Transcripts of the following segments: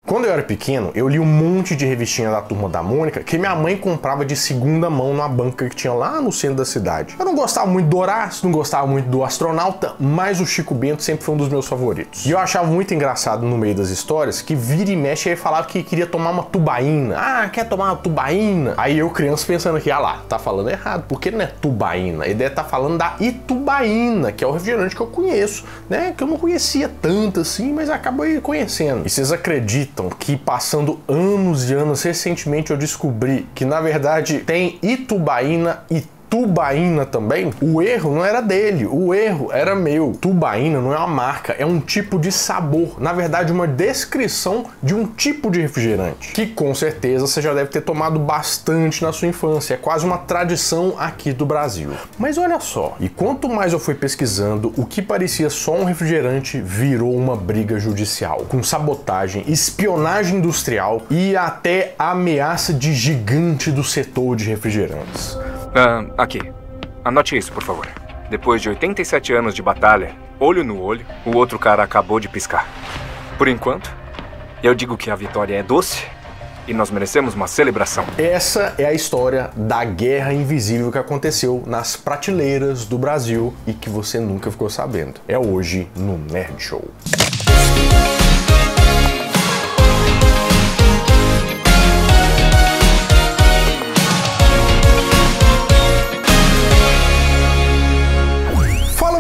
Quando eu era pequeno, eu li um monte de revistinha da Turma da Mônica que minha mãe comprava de segunda mão numa banca que tinha lá no centro da cidade. Eu não gostava muito do Horácio, não gostava muito do Astronauta, mas o Chico Bento sempre foi um dos meus favoritos. E eu achava muito engraçado no meio das histórias que vira e mexe ele falava que queria tomar uma tubaína. Ah, quer tomar uma tubaína? Aí eu, criança, pensando aqui, ah lá, tá falando errado, porque não é tubaína, ele deve estar falando da Itubaína, que é o refrigerante que eu conheço, né? Que eu não conhecia tanto assim, mas acabei conhecendo. E vocês acreditam que passando anos e anos, recentemente eu descobri que na verdade tem Itubaína e Tubaína também? O erro não era dele, o erro era meu. Tubaína não é uma marca, é um tipo de sabor, na verdade uma descrição de um tipo de refrigerante, que com certeza você já deve ter tomado bastante na sua infância, é quase uma tradição aqui do Brasil. Mas olha só, e quanto mais eu fui pesquisando, o que parecia só um refrigerante virou uma briga judicial, com sabotagem, espionagem industrial e até ameaça de gigante do setor de refrigerantes. Aqui. Anote isso, por favor. Depois de 87 anos de batalha, olho no olho, o outro cara acabou de piscar. Por enquanto, eu digo que a vitória é doce e nós merecemos uma celebração. Essa é a história da guerra invisível que aconteceu nas prateleiras do Brasil e que você nunca ficou sabendo. É hoje no Nerd Show.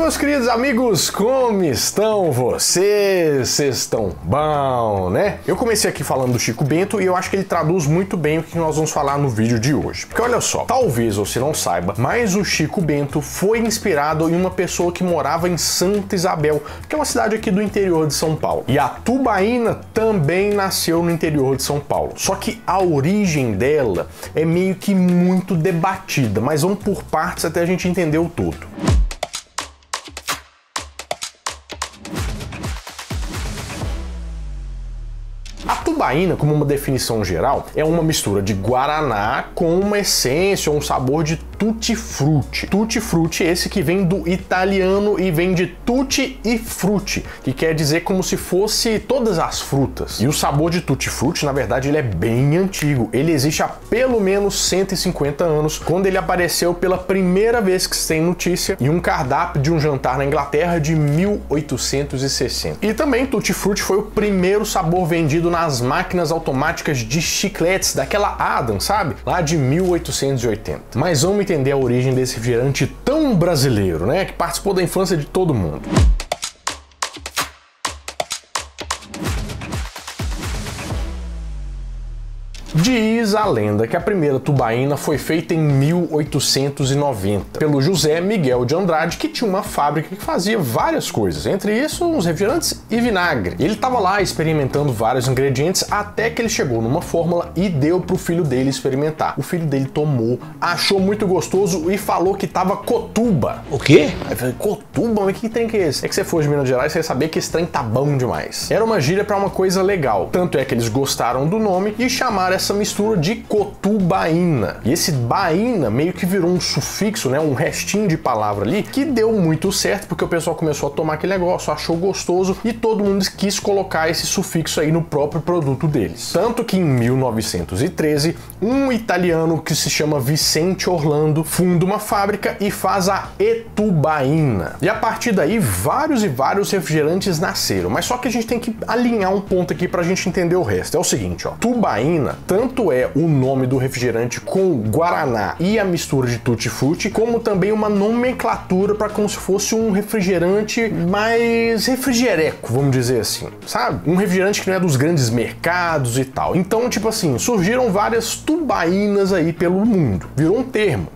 Meus queridos amigos, como estão vocês? Vocês estão bom, né? Eu comecei aqui falando do Chico Bento e eu acho que ele traduz muito bem o que nós vamos falar no vídeo de hoje. Porque olha só, talvez você não saiba, mas o Chico Bento foi inspirado em uma pessoa que morava em Santa Isabel, que é uma cidade aqui do interior de São Paulo. E a tubaína também nasceu no interior de São Paulo. Só que a origem dela é meio que muito debatida, mas vamos por partes até a gente entender o todo. A tubaína, como uma definição geral, é uma mistura de guaraná com uma essência ou um sabor de tutti-frutti. Tutti-frutti é esse que vem do italiano e vem de tutti e frutti, que quer dizer como se fosse todas as frutas. E o sabor de tutti-frutti, na verdade, ele é bem antigo. Ele existe há pelo menos 150 anos, quando ele apareceu pela primeira vez que se tem notícia em um cardápio de um jantar na Inglaterra de 1860. E também tutti-frutti foi o primeiro sabor vendido nas máquinas automáticas de chicletes daquela Adam, sabe? Lá de 1880. Mas vamos entender a origem desse refrigerante tão brasileiro, né? Que participou da infância de todo mundo. Diz a lenda que a primeira tubaína foi feita em 1890 pelo José Miguel de Andrade, que tinha uma fábrica que fazia várias coisas, entre isso uns refrigerantes e vinagre. Ele estava lá experimentando vários ingredientes até que ele chegou numa fórmula e deu pro filho dele experimentar. O filho dele tomou, achou muito gostoso e falou que tava cotuba. O quê? Aí eu falei, cotuba? Mas que trem que é esse? É que você for de Minas Gerais, você ia saber que esse trem tá bom demais. Era uma gíria para uma coisa legal, tanto é que eles gostaram do nome e chamaram essa mistura de cotubaína. E esse baína meio que virou um sufixo, né, um restinho de palavra ali, que deu muito certo, porque o pessoal começou a tomar aquele negócio, achou gostoso e todo mundo quis colocar esse sufixo aí no próprio produto deles. Tanto que em 1913, um italiano que se chama Vicente Orlando funda uma fábrica e faz a Etubaína. E a partir daí, vários e vários refrigerantes nasceram. Mas só que a gente tem que alinhar um ponto aqui pra gente entender o resto. É o seguinte, ó, tubaína tanto é o nome do refrigerante com guaraná e a mistura de tutti-frutti, como também uma nomenclatura para como se fosse um refrigerante mais refrigereco, vamos dizer assim, sabe? Um refrigerante que não é dos grandes mercados e tal. Então, tipo assim, surgiram várias tubaínas aí pelo mundo. Virou um termo.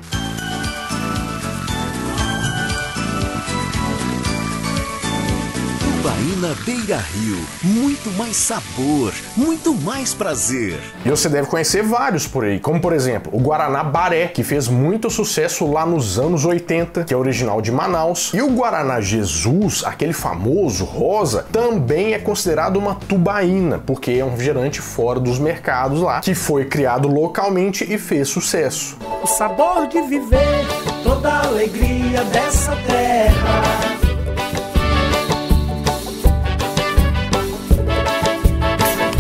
Tubaína Beira Rio, muito mais sabor, muito mais prazer. E você deve conhecer vários por aí, como por exemplo, o Guaraná Baré, que fez muito sucesso lá nos anos 80, que é original de Manaus. E o Guaraná Jesus, aquele famoso rosa, também é considerado uma tubaína, porque é um refrigerante fora dos mercados lá, que foi criado localmente e fez sucesso. O sabor de viver, toda a alegria dessa terra.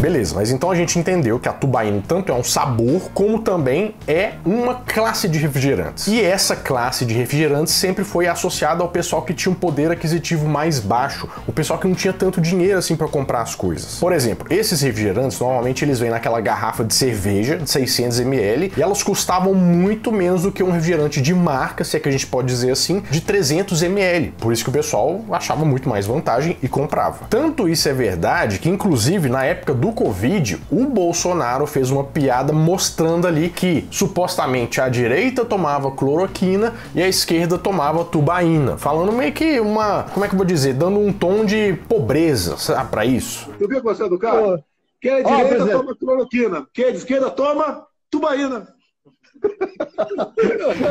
Beleza, mas então a gente entendeu que a tubaína tanto é um sabor, como também é uma classe de refrigerantes. E essa classe de refrigerantes sempre foi associada ao pessoal que tinha um poder aquisitivo mais baixo, o pessoal que não tinha tanto dinheiro assim para comprar as coisas. Por exemplo, esses refrigerantes, normalmente eles vêm naquela garrafa de cerveja de 600 ml e elas custavam muito menos do que um refrigerante de marca, se é que a gente pode dizer assim, de 300 ml. Por isso que o pessoal achava muito mais vantagem e comprava. Tanto isso é verdade que, inclusive, na época do Covid, o Bolsonaro fez uma piada mostrando ali que supostamente a direita tomava cloroquina e a esquerda tomava tubaína, falando meio que uma, como é que eu vou dizer, dando um tom de pobreza, sabe, pra isso. Tu viu que você é do cara? Quem é de direita toma cloroquina, quem é de esquerda toma tubaína.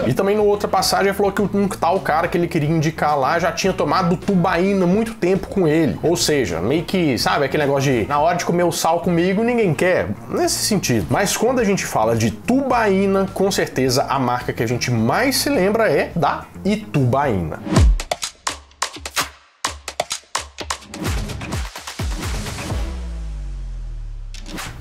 E também no outra passagem falou que um tal cara que ele queria indicar lá já tinha tomado tubaína muito tempo com ele. Ou seja, meio que, sabe, aquele negócio de na hora de comer o sal comigo ninguém quer. Nesse sentido. Mas quando a gente fala de tubaína, com certeza a marca que a gente mais se lembra é da Itubaína.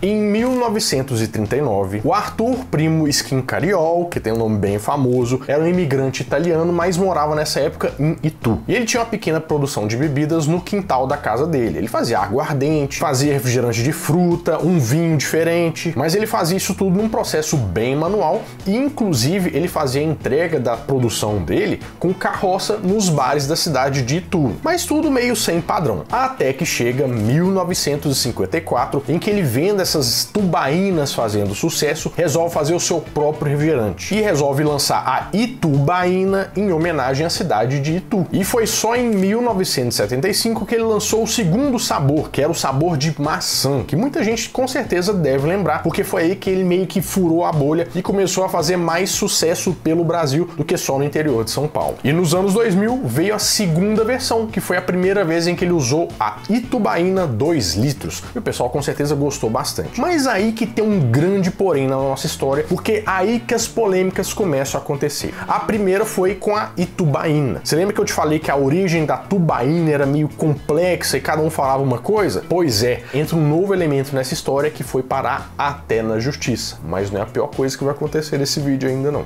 Em 1939, o Arthur Primo Schincariol, que tem um nome bem famoso, era um imigrante italiano, mas morava nessa época em Itu. E ele tinha uma pequena produção de bebidas no quintal da casa dele. Ele fazia aguardente, fazia refrigerante de fruta, um vinho diferente, mas ele fazia isso tudo num processo bem manual e, inclusive, ele fazia a entrega da produção dele com carroça nos bares da cidade de Itu. Mas tudo meio sem padrão. Até que chega 1954, em que ele vende essas tubaínas fazendo sucesso, resolve fazer o seu próprio refrigerante e resolve lançar a Itubaína em homenagem à cidade de Itu. E foi só em 1975 que ele lançou o segundo sabor, que era o sabor de maçã, que muita gente com certeza deve lembrar, porque foi aí que ele meio que furou a bolha e começou a fazer mais sucesso pelo Brasil do que só no interior de São Paulo. E nos anos 2000 veio a segunda versão, que foi a primeira vez em que ele usou a Itubaína 2 litros. E o pessoal com certeza gostou bastante. Mas aí que tem um grande porém na nossa história, porque aí que as polêmicas começam a acontecer. A primeira foi com a Itubaína. Você lembra que eu te falei que a origem da tubaína era meio complexa e cada um falava uma coisa? Pois é, entra um novo elemento nessa história que foi parar até na justiça. Mas não é a pior coisa que vai acontecer nesse vídeo ainda não.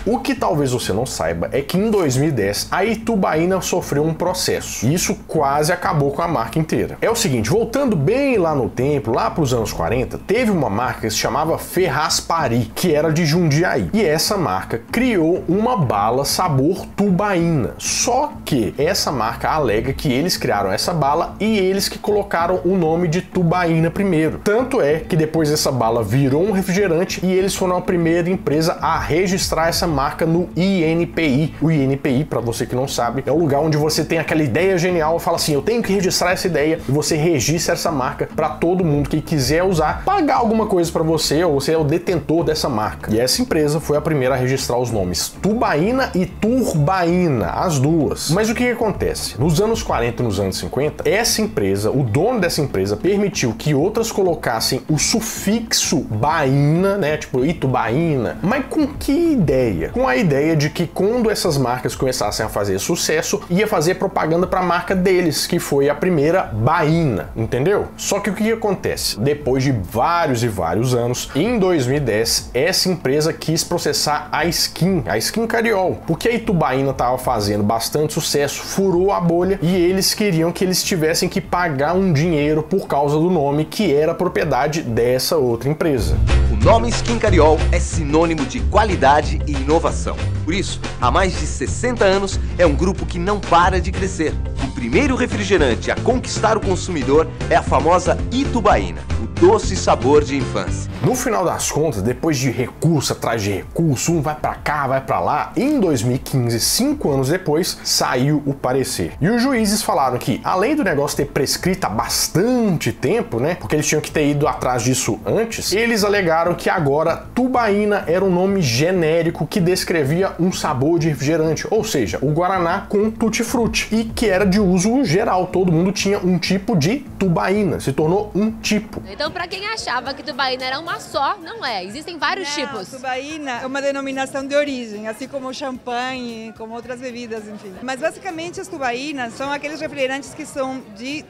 O que talvez você não saiba é que em 2010 a Itubaína sofreu um processo e isso quase acabou com a marca inteira. É o seguinte, voltando bem lá no tempo, lá para os anos 40, teve uma marca que se chamava Ferraz Paris, que era de Jundiaí. E essa marca criou uma bala sabor tubaína. Só que essa marca alega que eles criaram essa bala e eles que colocaram o nome de tubaína primeiro. Tanto é que depois essa bala virou um refrigerante e eles foram a primeira empresa a registrar essa marca no INPI. O INPI, para você que não sabe, é o lugar onde você tem aquela ideia genial e fala assim, eu tenho que registrar essa ideia, e você registra essa marca para todo mundo que quiser usar, pagar alguma coisa para você, ou você é o detentor dessa marca. E essa empresa foi a primeira a registrar os nomes Tubaína e Turbaína, as duas. Mas o que acontece? Nos anos 40 e nos anos 50, essa empresa, o dono dessa empresa, permitiu que outras colocassem o sufixo baína, né, tipo Itubaína, mas com que ideia? Com a ideia de que quando essas marcas começassem a fazer sucesso, ia fazer propaganda para a marca deles, que foi a primeira Baína, entendeu? Só que o que acontece? Depois de vários e vários anos, em 2010, essa empresa quis processar a Schincariol, porque a Itubaína estava fazendo bastante sucesso, furou a bolha e eles queriam que eles tivessem que pagar um dinheiro por causa do nome que era propriedade dessa outra empresa. O nome Schincariol é sinônimo de qualidade e inovação. Por isso, há mais de 60 anos, é um grupo que não para de crescer. O primeiro refrigerante a conquistar o consumidor é a famosa Itubaína, o doce sabor de infância. No final das contas, depois de recurso atrás de recurso, um vai pra cá, vai pra lá, em 2015, 5 anos depois, saiu o parecer. E os juízes falaram que, além do negócio ter prescrito há bastante tempo, né, porque eles tinham que ter ido atrás disso antes, eles alegaram que agora Tubaína era um nome genérico que descrevia um sabor de refrigerante, ou seja, o Guaraná com tutti-frutti, e que era de de uso geral, todo mundo tinha um tipo de tubaína, se tornou um tipo. Então, para quem achava que tubaína era uma só, não é, existem vários tipos. Tubaína é uma denominação de origem, assim como o champanhe, como outras bebidas, enfim. Mas basicamente as tubaínas são aqueles refrigerantes que são de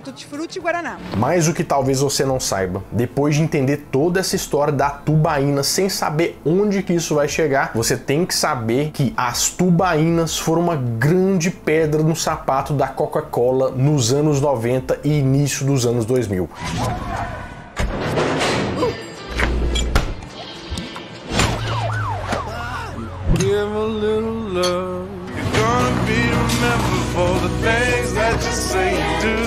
tutti-frutti e guaraná. Mas o que talvez você não saiba, depois de entender toda essa história da tubaína, sem saber onde que isso vai chegar, você tem que saber que as tubaínas foram uma grande pedra no sapato da Coca-Cola nos anos 90 e início dos anos 2000. Give a little love. You're gonna be remembered for the things that you say you do.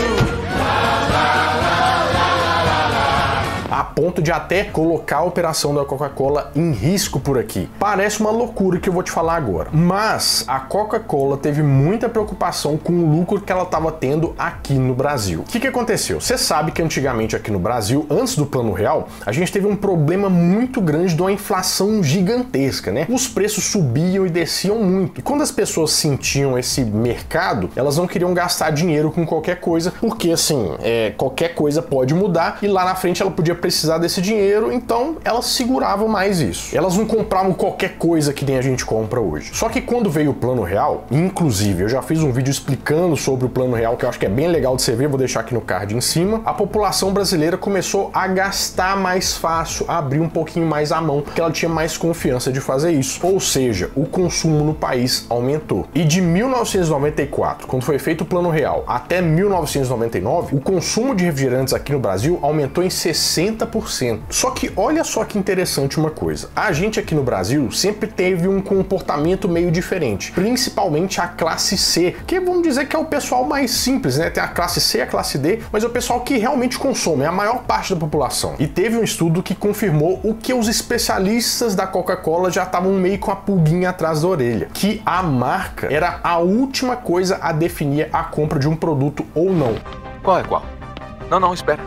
A ponto de até colocar a operação da Coca-Cola em risco por aqui. Parece uma loucura que eu vou te falar agora, mas a Coca-Cola teve muita preocupação com o lucro que ela estava tendo aqui no Brasil. O que aconteceu? Você sabe que antigamente aqui no Brasil, antes do Plano Real, a gente teve um problema muito grande de uma inflação gigantesca, né? Os preços subiam e desciam muito. E quando as pessoas sentiam esse mercado, elas não queriam gastar dinheiro com qualquer coisa, porque assim, qualquer coisa pode mudar e lá na frente ela podia precisar desse dinheiro, então elas seguravam mais isso. Elas não compravam qualquer coisa que nem a gente compra hoje. Só que quando veio o Plano Real, inclusive eu já fiz um vídeo explicando sobre o Plano Real, que eu acho que é bem legal de você ver, vou deixar aqui no card em cima, a população brasileira começou a gastar mais fácil, a abrir um pouquinho mais a mão, porque ela tinha mais confiança de fazer isso. Ou seja, o consumo no país aumentou. E de 1994, quando foi feito o Plano Real, até 1999, o consumo de refrigerantes aqui no Brasil aumentou em 60%. Só que olha só que interessante uma coisa. A gente aqui no Brasil sempre teve um comportamento meio diferente, principalmente a classe C, que vamos dizer que é o pessoal mais simples, né? Tem a classe C e a classe D, mas é o pessoal que realmente consome, é a maior parte da população. E teve um estudo que confirmou o que os especialistas da Coca-Cola já estavam meio com a pulguinha atrás da orelha, que a marca era a última coisa a definir a compra de um produto ou não. Qual é qual? Não, espera.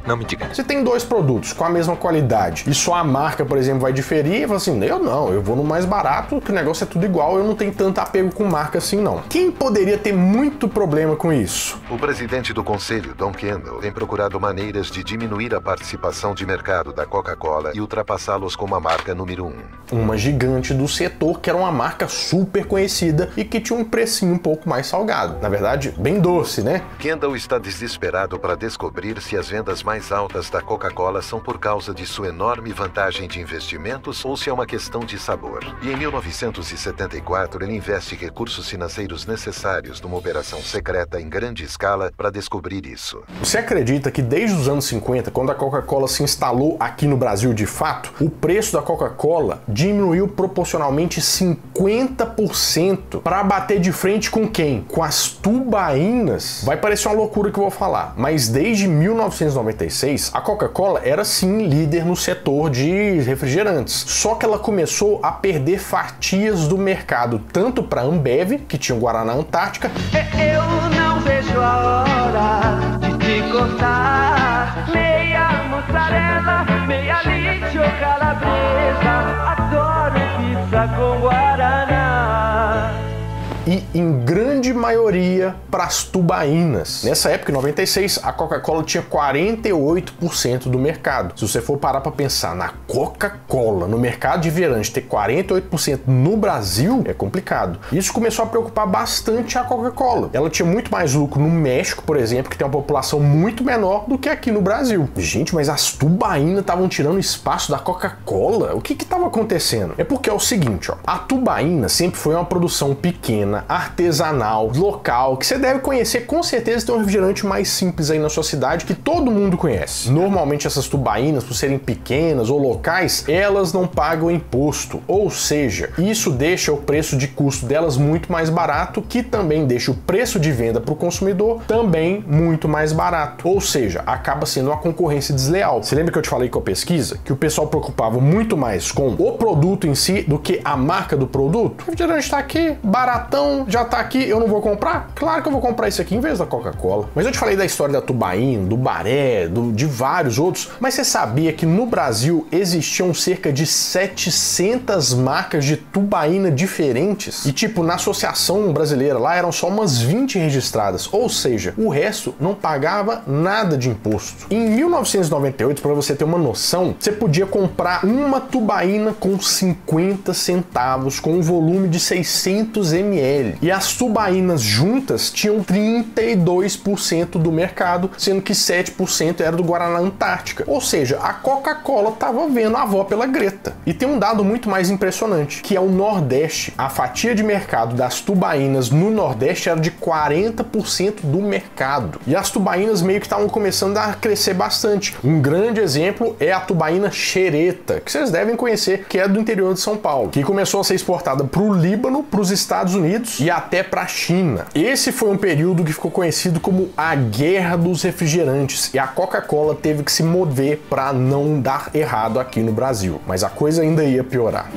Não me diga. Você tem dois produtos com a mesma qualidade e só a marca, por exemplo, vai diferir e fala assim, eu vou no mais barato, que o negócio é tudo igual, eu não tenho tanto apego com marca assim não. Quem poderia ter muito problema com isso? O presidente do conselho, Don Kendall, tem procurado maneiras de diminuir a participação de mercado da Coca-Cola e ultrapassá-los como a marca número 1. Uma gigante do setor que era uma marca super conhecida e que tinha um precinho um pouco mais salgado. Na verdade, bem doce, né? Kendall está desesperado para descobrir se as vendas mais altas da Coca-Cola são por causa de sua enorme vantagem de investimentos ou se é uma questão de sabor. E em 1974 ele investe recursos financeiros necessários numa operação secreta em grande escala para descobrir isso. Você acredita que desde os anos 50, quando a Coca-Cola se instalou aqui no Brasil de fato, o preço da Coca-Cola diminuiu proporcionalmente 50% para bater de frente com quem? Com as tubaínas. Vai parecer uma loucura que eu vou falar, mas desde 1996 a Coca-Cola era sim líder no setor de refrigerantes, só que ela começou a perder fatias do mercado, tanto para a Ambev, que tinha o Guaraná Antártica. Eu não vejo a hora de te cortar, meia mussarela, meia lítio calabresa, adoro pizza com Guaraná. E em grande maioria para as tubaínas. Nessa época, em 96, a Coca-Cola tinha 48% do mercado. Se você for parar para pensar na Coca-Cola, no mercado de refrigerante, ter 48% no Brasil, é complicado. Isso começou a preocupar bastante a Coca-Cola. Ela tinha muito mais lucro no México, por exemplo, que tem uma população muito menor do que aqui no Brasil. Gente, mas as tubaínas estavam tirando espaço da Coca-Cola? O que estava acontecendo? É porque é o seguinte, ó, a tubaína sempre foi uma produção pequena, artesanal, local, que você deve conhecer, com certeza tem um refrigerante mais simples aí na sua cidade que todo mundo conhece. Normalmente essas tubaínas, por serem pequenas ou locais, elas não pagam imposto, ou seja, isso deixa o preço de custo delas muito mais barato, que também deixa o preço de venda para o consumidor também muito mais barato, ou seja, acaba sendo uma concorrência desleal. Você lembra que eu te falei com a pesquisa que o pessoal preocupava muito mais com o produto em si do que a marca do produto? O refrigerante está aqui, baratão, então já tá aqui, eu não vou comprar? Claro que eu vou comprar isso aqui em vez da Coca-Cola. Mas eu te falei da história da Tubaína, do Baré, de vários outros, mas você sabia que no Brasil existiam cerca de 700 marcas de tubaína diferentes? E tipo, na Associação Brasileira lá eram só umas 20 registradas, ou seja, o resto não pagava nada de imposto. Em 1998, para você ter uma noção, você podia comprar uma tubaína com 50 centavos, com um volume de 600 ml. E as tubaínas juntas tinham 32% do mercado, sendo que 7% era do Guaraná Antártica. Ou seja, a Coca-Cola estava vendo a avó pela greta. E tem um dado muito mais impressionante, que é o Nordeste. A fatia de mercado das tubaínas no Nordeste era de 40% do mercado. E as tubaínas meio que estavam começando a crescer bastante. Um grande exemplo é a tubaína xereta, que vocês devem conhecer, que é do interior de São Paulo, que começou a ser exportada para o Líbano, para os Estados Unidos e até para a China. Esse foi um período que ficou conhecido como a Guerra dos Refrigerantes, e a Coca-Cola teve que se mover para não dar errado aqui no Brasil. Mas a coisa ainda ia piorar.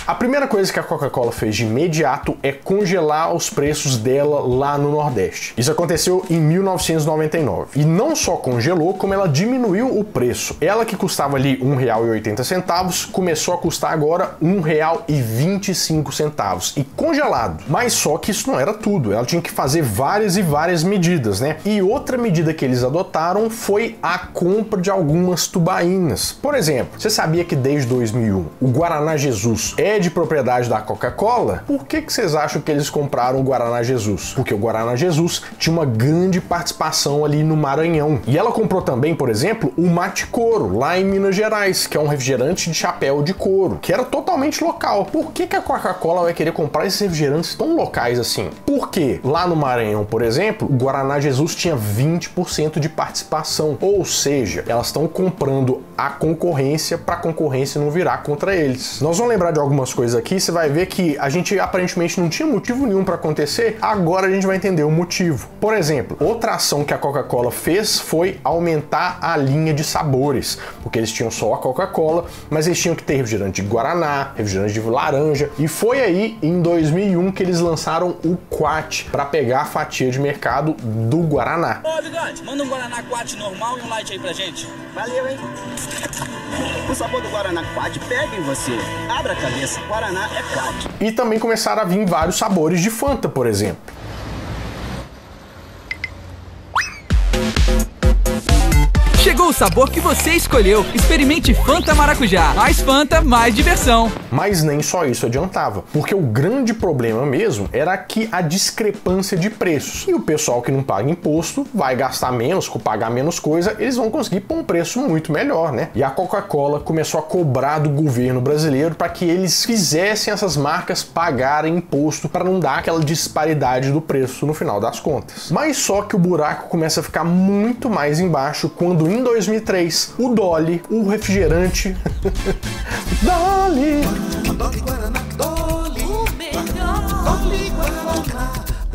A primeira coisa que a Coca-Cola fez de imediato é congelar os preços dela lá no Nordeste. Isso aconteceu em 1999. E não só congelou, como ela diminuiu o preço. Ela que custava ali R$ 1,80, começou a custar agora R$ 1,25. E congelado. Mas só que isso não era tudo. Ela tinha que fazer várias e várias medidas, né? E outra medida que eles adotaram foi a compra de algumas tubaínas. Por exemplo, você sabia que desde 2001 o Guaraná Jesus é de propriedade da Coca-Cola? Por que vocês acham que eles compraram o Guaraná Jesus? Porque o Guaraná Jesus tinha uma grande participação ali no Maranhão. E ela comprou também, por exemplo, o Mate Couro, lá em Minas Gerais, que é um refrigerante de chapéu de couro, que era totalmente local. Por que a Coca-Cola vai querer comprar esses refrigerantes tão locais assim? Porque lá no Maranhão, por exemplo, o Guaraná Jesus tinha 20% de participação. Ou seja, elas estão comprando a concorrência para a concorrência não virar contra eles. Nós vamos lembrar de algumas coisas aqui, você vai ver que a gente aparentemente não tinha motivo nenhum para acontecer, agora a gente vai entender o motivo. Por exemplo, outra ação que a Coca-Cola fez foi aumentar a linha de sabores, porque eles tinham só a Coca-Cola, mas eles tinham que ter refrigerante de Guaraná, refrigerante de laranja, e foi aí em 2001 que eles lançaram o Quat para pegar a fatia de mercado do Guaraná. Ô, Bigode, manda um Guaraná Quat normal e um light aí pra gente. Valeu, hein? O sabor do Guaraná Quat pega em você. Abra a cabeça, Guaraná é Quat. E também começaram a vir vários sabores de Fanta, por exemplo. Chegou o sabor que você escolheu. Experimente Fanta Maracujá. Mais Fanta, mais diversão. Mas nem só isso adiantava, porque o grande problema mesmo era que a discrepância de preços. E o pessoal que não paga imposto vai gastar menos, pagar menos coisa, eles vão conseguir pôr um preço muito melhor, né? E a Coca-Cola começou a cobrar do governo brasileiro para que eles fizessem essas marcas pagarem imposto para não dar aquela disparidade do preço no final das contas. Mas só que o buraco começa a ficar muito mais embaixo quando em 2003, o Dolly, o refrigerante Dolly,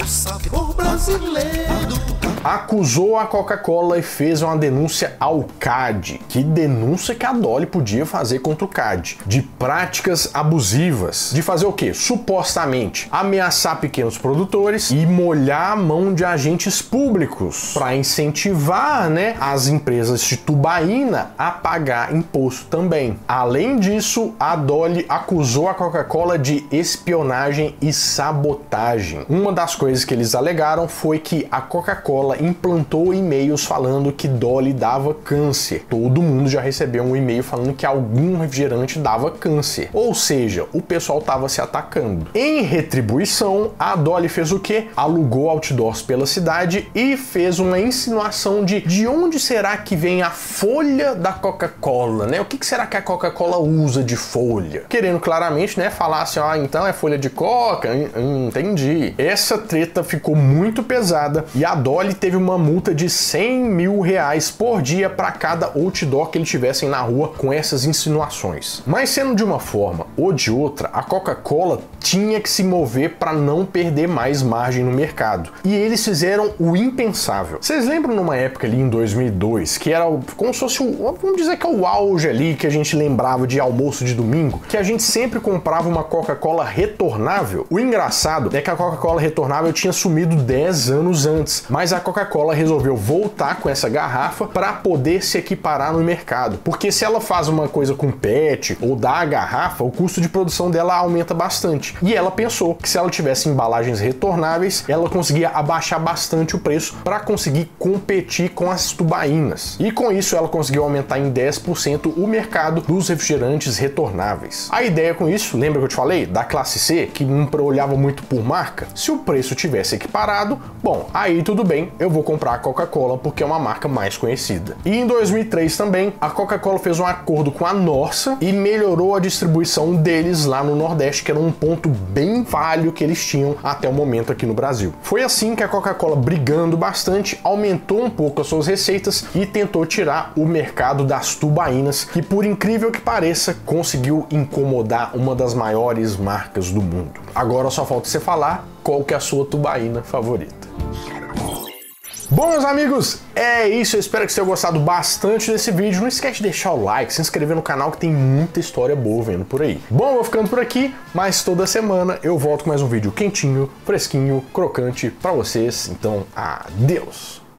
o sabor brasileiro, acusou a Coca-Cola e fez uma denúncia ao CAD. Que denúncia que a Dolly podia fazer contra o CAD? De práticas abusivas. De fazer o quê? Supostamente ameaçar pequenos produtores e molhar a mão de agentes públicos para incentivar, né, as empresas de tubaína a pagar imposto também. Além disso, a Dolly acusou a Coca-Cola de espionagem e sabotagem. Uma das coisas que eles alegaram foi que a Coca-Cola implantou e-mails falando que Dolly dava câncer. Todo mundo já recebeu um e-mail falando que algum refrigerante dava câncer. Ou seja, o pessoal estava se atacando. Em retribuição, a Dolly fez o quê? Alugou outdoors pela cidade e fez uma insinuação de onde será que vem a folha da Coca-Cola, né? O que será que a Coca-Cola usa de folha? Querendo claramente, né, falar assim, então é folha de coca? Entendi. Essa treta ficou muito pesada e a Dolly teve uma multa de 100 mil reais por dia para cada outdoor que ele tivessem na rua com essas insinuações. Mas sendo de uma forma ou de outra, a Coca-Cola tinha que se mover para não perder mais margem no mercado. E eles fizeram o impensável. Vocês lembram numa época ali em 2002, que era como se fosse vamos dizer que é o auge ali, que a gente lembrava de almoço de domingo, que a gente sempre comprava uma Coca-Cola retornável? O engraçado é que a Coca-Cola retornável tinha sumido 10 anos antes, mas a Coca-Cola resolveu voltar com essa garrafa para poder se equiparar no mercado, porque se ela faz uma coisa com PET ou dá a garrafa, o custo de produção dela aumenta bastante. E ela pensou que se ela tivesse embalagens retornáveis, ela conseguia abaixar bastante o preço para conseguir competir com as tubaínas. E com isso ela conseguiu aumentar em 10% o mercado dos refrigerantes retornáveis. A ideia com isso, lembra que eu te falei? Da classe C, que não olhava muito por marca? Se o preço tivesse equiparado, bom, aí tudo bem, eu vou comprar a Coca-Cola porque é uma marca mais conhecida. E em 2003 também, a Coca-Cola fez um acordo com a Norsa e melhorou a distribuição deles lá no Nordeste, que era um ponto bem falho que eles tinham até o momento aqui no Brasil. Foi assim que a Coca-Cola, brigando bastante, aumentou um pouco as suas receitas e tentou tirar o mercado das tubaínas, que por incrível que pareça, conseguiu incomodar uma das maiores marcas do mundo. Agora só falta você falar qual que é a sua tubaína favorita. Bom, meus amigos, é isso. Eu espero que você tenha gostado bastante desse vídeo. Não esquece de deixar o like, se inscrever no canal, que tem muita história boa vendo por aí. Bom, eu vou ficando por aqui, mas toda semana eu volto com mais um vídeo quentinho, fresquinho, crocante pra vocês. Então, adeus!